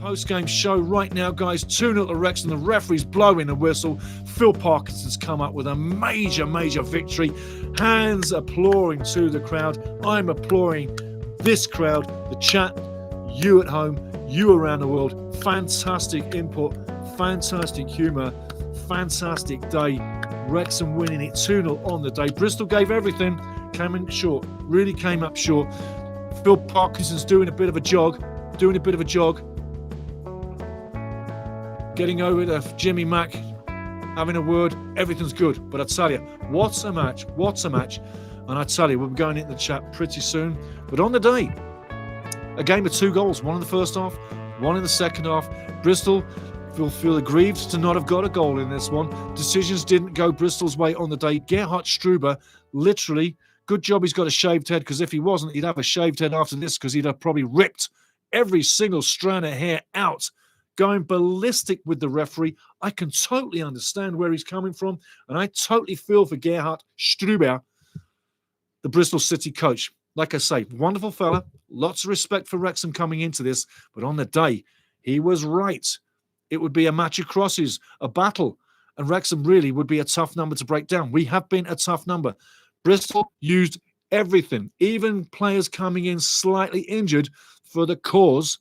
post-game show right now, guys. 2-0 to Wrexham. The referee's blowing the whistle. Phil Parkinson's come up with a major victory. Hands applauding to the crowd. I'm applauding this crowd, the chat, you at home, you around the world. Fantastic input, fantastic humour, fantastic day. Wrexham winning it 2-0 on the day. Bristol gave everything, came in short, really came up short. Phil Parkinson's doing a bit of a jog. Getting over to Jimmy Mack, having a word, everything's good. But I tell you, what's a match. And I tell you, we'll be going into the chat pretty soon. But on the day, a game of 2 goals, one in the first half, one in the second half. Bristol will feel aggrieved to not have got a goal in this one. Decisions didn't go Bristol's way on the day. Gerhard Struber, literally, good job he's got a shaved head, because if he wasn't, he'd have a shaved head after this, because he'd have probably ripped every single strand of hair out, going ballistic with the referee. I can totally understand where he's coming from, and I totally feel for Gerhard Struber, the Bristol City coach. Like I say, wonderful fella, lots of respect for Wrexham coming into this, but on the day, he was right. It would be a match of crosses, a battle, and Wrexham really would be a tough number to break down. We have been a tough number. Bristol used everything, even players coming in slightly injured for the cause.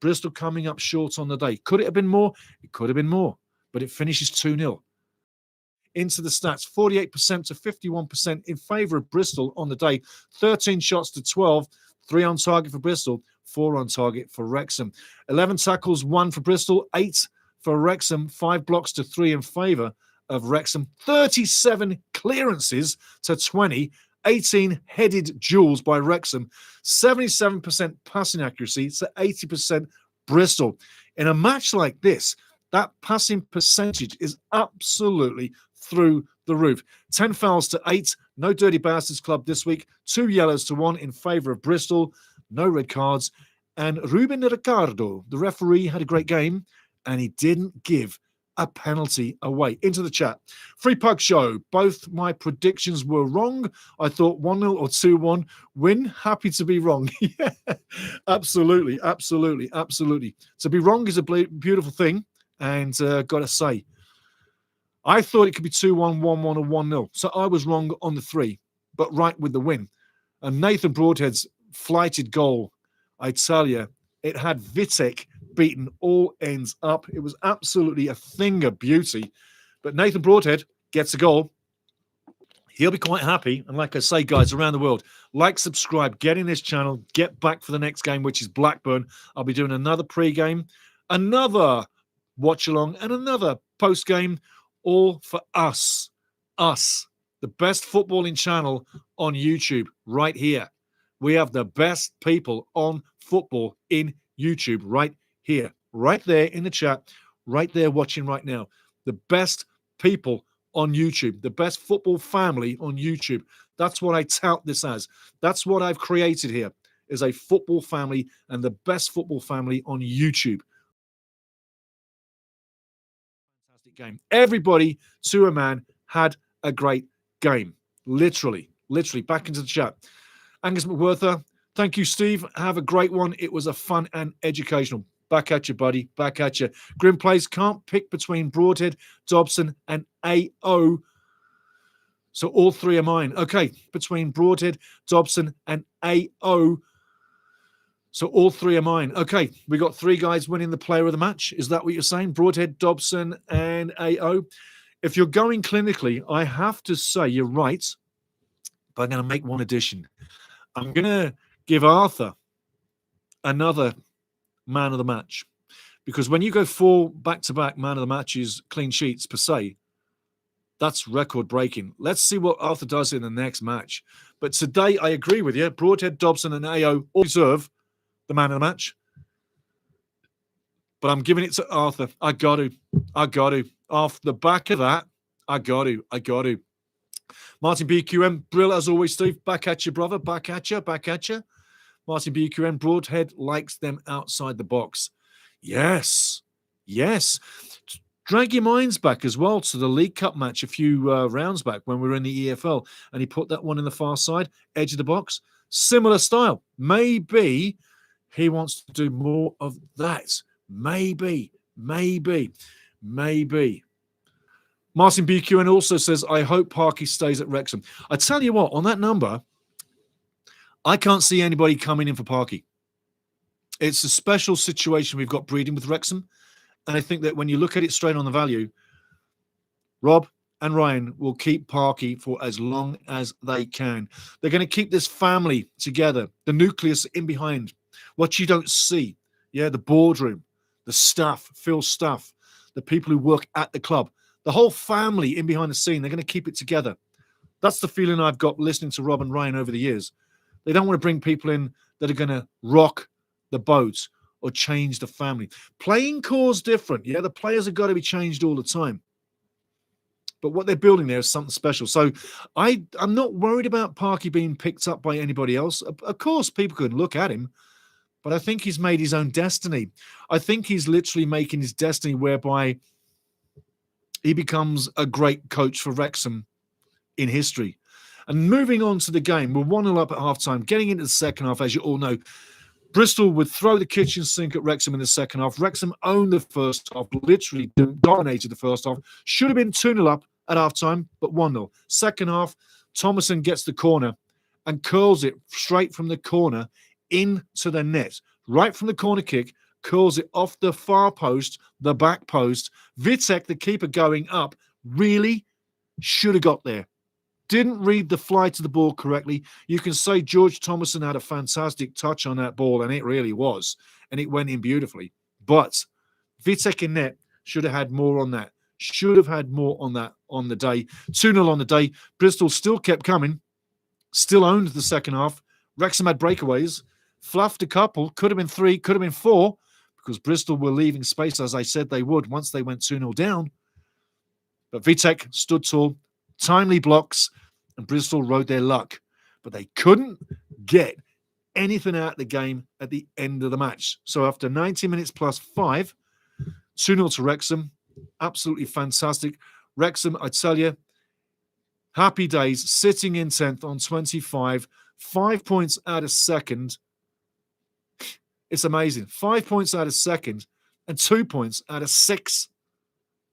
Bristol coming up short on the day. Could it have been more? It could have been more, but it finishes 2-0. Into the stats, 48% to 51% in favour of Bristol on the day. 13 shots to 12, 3 on target for Bristol, 4 on target for Wrexham. 11 tackles, 1 for Bristol, 8 for Wrexham, 5 blocks to 3 in favour of Wrexham. 37 clearances to 20, 18 headed duels by Wrexham, 77% passing accuracy to 80% Bristol. In a match like this, that passing percentage is absolutely through the roof. 10 fouls to 8, no Dirty Bastards Club this week, 2 yellows to 1 in favour of Bristol, no red cards. And Ruben Ricardo, the referee, had a great game, and he didn't give a penalty away. Into the chat. Free Pug Show. Both my predictions were wrong. I thought 1-0 or 2-1 win. Happy to be wrong. Yeah, absolutely. To be wrong is a beautiful thing. And got to say, I thought it could be 2-1, 1-1 or 1-0. So I was wrong on the 3, but right with the win. And Nathan Broadhead's flighted goal, I tell you, it had Vitek beaten all ends up. It was absolutely a thing of beauty. But Nathan Broadhead gets a goal. He'll be quite happy. And like I say, guys, around the world, like, subscribe, get in this channel, get back for the next game, which is Blackburn. I'll be doing another pre-game, another watch-along, and another post-game, all for us, the best footballing channel on YouTube right here. We have the best people on football in YouTube right here, right there in the chat, right there watching right now. The best people on YouTube, the best football family on YouTube. That's what I tout this as. That's what I've created here, is a football family and the best football family on YouTube. Fantastic game. Everybody, to a man, had a great game. Literally, back into the chat. Angus McWhirther, thank you, Steve. Have a great one. It was a fun and educational. Back at you, buddy. Back at you. Grim Plays can't pick between Broadhead, Dobson, and AO. So all 3 are mine. Okay, between Broadhead, Dobson, and AO. So all 3 are mine. Okay, we got 3 guys winning the player of the match. Is that what you're saying? Broadhead, Dobson, and AO. If you're going clinically, I have to say you're right, but I'm going to make one addition. I'm going to give Arthur another man of the match, because when you go 4 back-to-back man of the matches, clean sheets per se, that's record breaking. Let's see what Arthur does in the next match. But today, I agree with you. Broadhead, Dobson, and AO all deserve the man of the match. But I'm giving it to Arthur. I got to. Off the back of that, I got to. Martin BQM, Brill as always, Steve. Back at you, brother. Back at you. Martin BQM, Broadhead likes them outside the box. Yes. Drag your minds back as well to the League Cup match a few rounds back when we were in the EFL, and he put that one in the far side, edge of the box. Similar style. Maybe he wants to do more of that. Maybe. Martin BQN also says, I hope Parky stays at Wrexham. I tell you what, on that number, I can't see anybody coming in for Parky. It's a special situation we've got breeding with Wrexham. And I think that when you look at it straight on the value, Rob and Ryan will keep Parky for as long as they can. They're going to keep this family together, the nucleus in behind, what you don't see. Yeah, the boardroom, the staff, Phil's staff, the people who work at the club, the whole family in behind the scene. They're going to keep it together. That's the feeling I've got listening to Rob and Ryan over the years. They don't want to bring people in that are going to rock the boat or change the family. Playing core's different. Yeah, the players have got to be changed all the time. But what they're building there is something special. So I'm not worried about Parky being picked up by anybody else. Of course, people can look at him, but I think he's made his own destiny. I think he's literally making his destiny whereby he becomes a great coach for Wrexham in history. And moving on to the game, we're 1-0 up at half-time. Getting into the second half, as you all know, Bristol would throw the kitchen sink at Wrexham in the second half. Wrexham owned the first half, literally dominated the first half. Should have been 2-0 up at half-time, but 1-0. Second half, Thomason gets the corner and curls it straight from the corner into the net. Right from the corner kick, curls it off the far post, the back post. Vitek, the keeper going up, really should have got there. Didn't read the fly to the ball correctly. You can say George Thomason had a fantastic touch on that ball, and it really was. And it went in beautifully. But Vitek in net should have had more on that. Should have had more on that on the day. 2-0 on the day. Bristol still kept coming. Still owned the second half. Wrexham had breakaways. Fluffed a couple. Could have been 3. Could have been 4. Because Bristol were leaving space, as I said they would, once they went 2-0 down. But Vitek stood tall. Timely blocks, and Bristol rode their luck. But they couldn't get anything out of the game at the end of the match. So after 90 minutes plus 5, 2-0 to Wrexham. Absolutely fantastic. Wrexham, I tell you, happy days, sitting in 10th on 25, 5 points out of second. It's amazing. 5 points out of second and 2 points out of 6.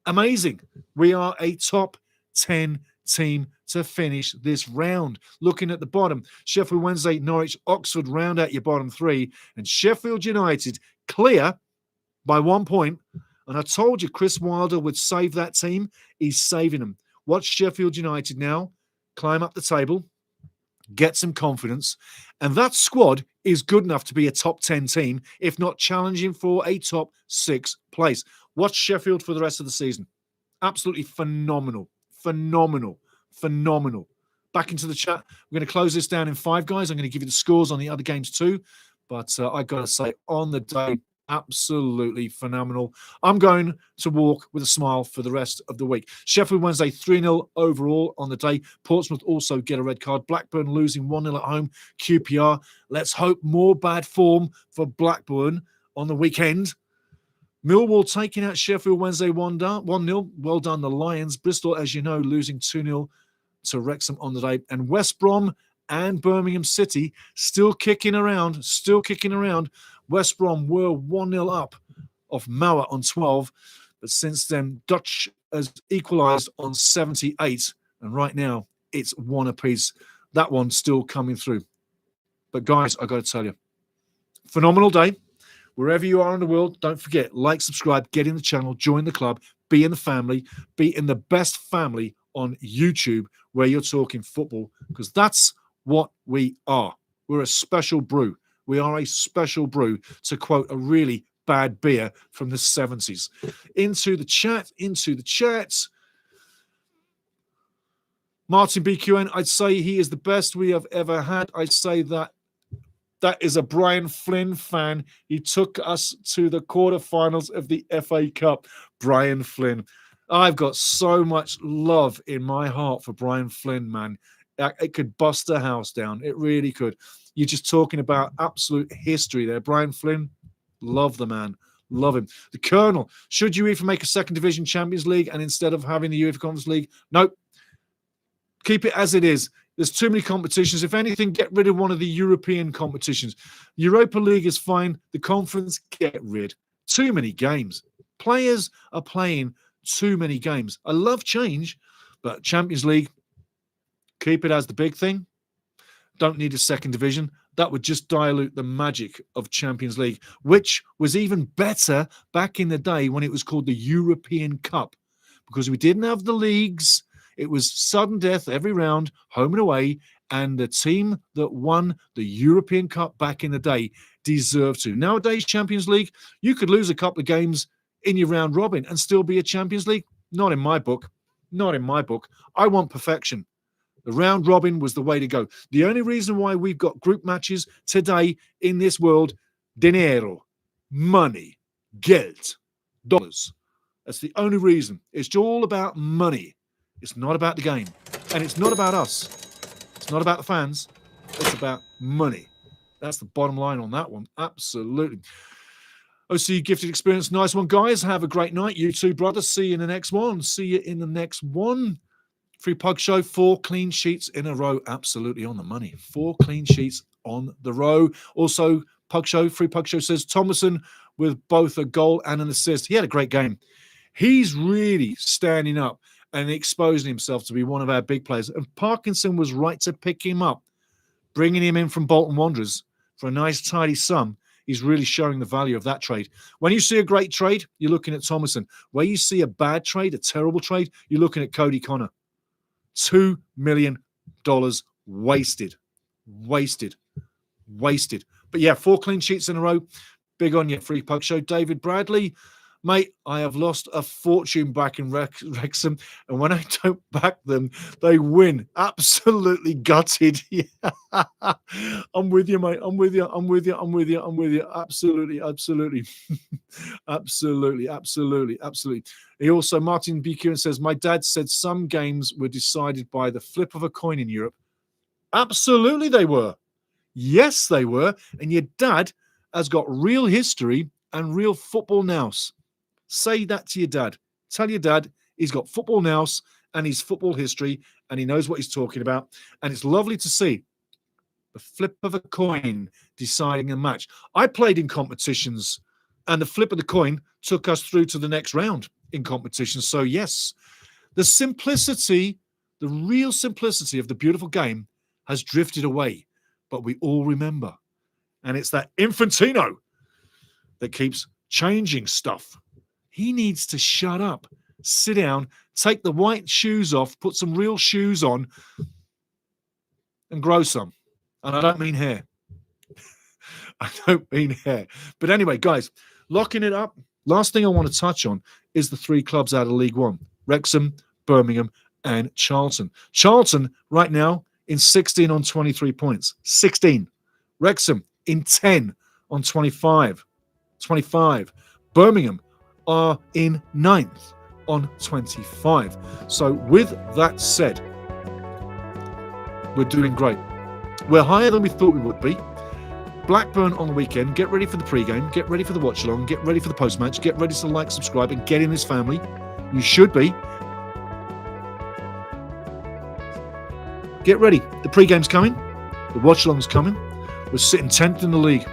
Amazing. We are a top 10 team to finish this round. Looking at the bottom, Sheffield Wednesday, Norwich, Oxford round out your bottom 3, and Sheffield United clear by 1 point. And I told you Chris Wilder would save that team. He's saving them. Watch Sheffield United now climb up the table, get some confidence, and that squad is good enough to be a top 10 team, if not challenging for a top 6 place. Watch Sheffield for the rest of the season. Absolutely phenomenal. Phenomenal. Back into the chat. We're going to close this down in 5, guys. I'm going to give you the scores on the other games too. But I've got to say, on the day, absolutely phenomenal. I'm going to walk with a smile for the rest of the week. Sheffield Wednesday 3-0 overall on the day. Portsmouth also get a red card. Blackburn losing 1-0 at home. QPR. Let's hope more bad form for Blackburn on the weekend. Millwall taking out Sheffield Wednesday 1-0. Well done, the Lions. Bristol, as you know, losing 2-0 to Wrexham on the day. And West Brom and Birmingham City still kicking around. West Brom were 1-0 up off Mauer on 12. But since then, Dutch has equalised on 78. And right now, it's 1 apiece. That one's still coming through. But guys, I've got to tell you, phenomenal day. Wherever you are in the world, don't forget, like, subscribe, get in the channel, join the club, be in the family, be in the best family on YouTube where you're talking football, because that's what we are. We're a special brew. We are a special brew, to quote a really bad beer from the 70s. Into the chat. Martin BQN, I'd say he is the best we have ever had. I'd say that is a Brian Flynn fan. He took us to the quarterfinals of the FA Cup. Brian Flynn. I've got so much love in my heart for Brian Flynn, man. It could bust a house down. It really could. You're just talking about absolute history there. Brian Flynn, love the man. Love him. The Colonel, should UEFA make a second division Champions League and instead of having the UEFA Conference League? Nope. Keep it as it is. There's too many competitions. If anything, get rid of one of the European competitions. Europa League is fine. The conference, get rid. Too many games. Players are playing too many games. I love change, but Champions League, keep it as the big thing. Don't need a second division. That would just dilute the magic of Champions League, which was even better back in the day when it was called the European Cup, because we didn't have the leagues. It was sudden death every round, home and away, and the team that won the European Cup back in the day deserved to. Nowadays, Champions League, you could lose a couple of games in your round robin and still be a Champions League. Not in my book. Not in my book. I want perfection. The round robin was the way to go. The only reason why we've got group matches today in this world, dinero, money, geld, dollars. That's the only reason. It's all about money. It's not about the game. And it's not about us. It's not about the fans. It's about money. That's the bottom line on that one. Absolutely. OC Gifted Experience. Nice one, guys. Have a great night. You too, brother. See you in the next one. See you in the next one. Free Pug Show, 4 clean sheets in a row. Absolutely on the money. 4 clean sheets on the row. Also, Pug Show, Free Pug Show says Thomason with both a goal and an assist. He had a great game. He's really standing up and exposing himself to be one of our big players. And Parkinson was right to pick him up, bringing him in from Bolton Wanderers for a nice, tidy sum. He's really showing the value of that trade. When you see a great trade, you're looking at Thomason. Where you see a bad trade, a terrible trade, you're looking at Cody Connor. $2 million wasted. But yeah, 4 clean sheets in a row. Big on you, Free Pug Show. David Bradley, mate, I have lost a fortune back in Wrexham, and when I don't back them, they win. Absolutely gutted. Yeah. I'm with you, mate. I'm with you. Absolutely. Absolutely. He also, Martin Buchanan says, my dad said some games were decided by the flip of a coin in Europe. Absolutely they were. Yes, they were. And your dad has got real history and real football nous. Say that to your dad. Tell your dad he's got football nous and his football history and he knows what he's talking about. And it's lovely to see the flip of a coin deciding a match. I played in competitions and the flip of the coin took us through to the next round in competitions. So yes, the simplicity, the real simplicity of the beautiful game has drifted away, but we all remember. And it's that Infantino that keeps changing stuff. He needs to shut up, sit down, take the white shoes off, put some real shoes on, and grow some. And I don't mean hair. I don't mean hair. But anyway, guys, locking it up. Last thing I want to touch on is the 3 clubs out of League One. Wrexham, Birmingham, and Charlton. Charlton, right now, in 16 on 23 points. 16. Wrexham, in 10 on 25. Birmingham are in 9th on 25. So with that said, we're doing great. We're higher than we thought we would be. Blackburn on the weekend. Get ready for the pre-game. Get ready for the watch-along. Get ready for the post-match. Get ready to like, subscribe, and get in this family. You should be. Get ready. The pre-game's coming. The watch-along's coming. We're sitting 10th in the league.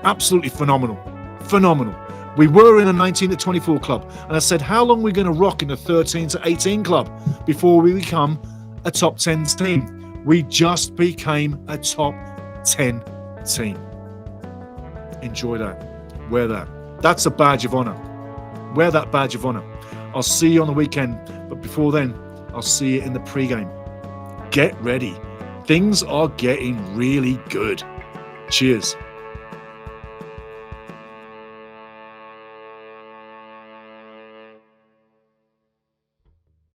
Absolutely phenomenal. Phenomenal. We were in a 19 to 24 club. And I said, how long are we going to rock in a 13 to 18 club before we become a top 10 team? We just became a top 10 team. Enjoy that. Wear that. That's a badge of honor. Wear that badge of honor. I'll see you on the weekend. But before then, I'll see you in the pre-game. Get ready. Things are getting really good. Cheers.